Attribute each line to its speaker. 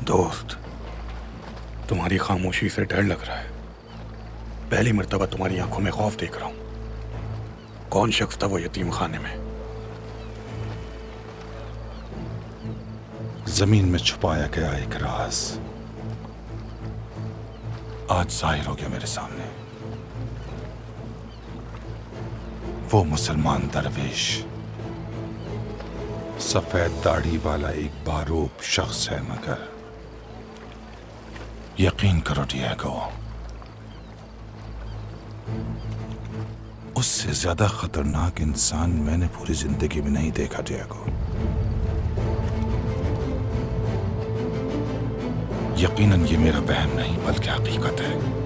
Speaker 1: दोस्त, तुम्हारी खामोशी से डर लग रहा है। पहली मर्तबा तुम्हारी आंखों में खौफ देख रहा हूं। कौन शख्स था वो यतीम खाने में?
Speaker 2: जमीन में छुपाया गया एक राज आज जाहिर हो गया मेरे सामने। वो मुसलमान दरवेश, सफेद दाढ़ी वाला एक बारूब शख्स है, मगर यकीन करो डिएगो, उससे ज्यादा खतरनाक इंसान मैंने पूरी जिंदगी में नहीं देखा डिएगो। यकीनन ये मेरा वहम नहीं बल्कि हकीकत है।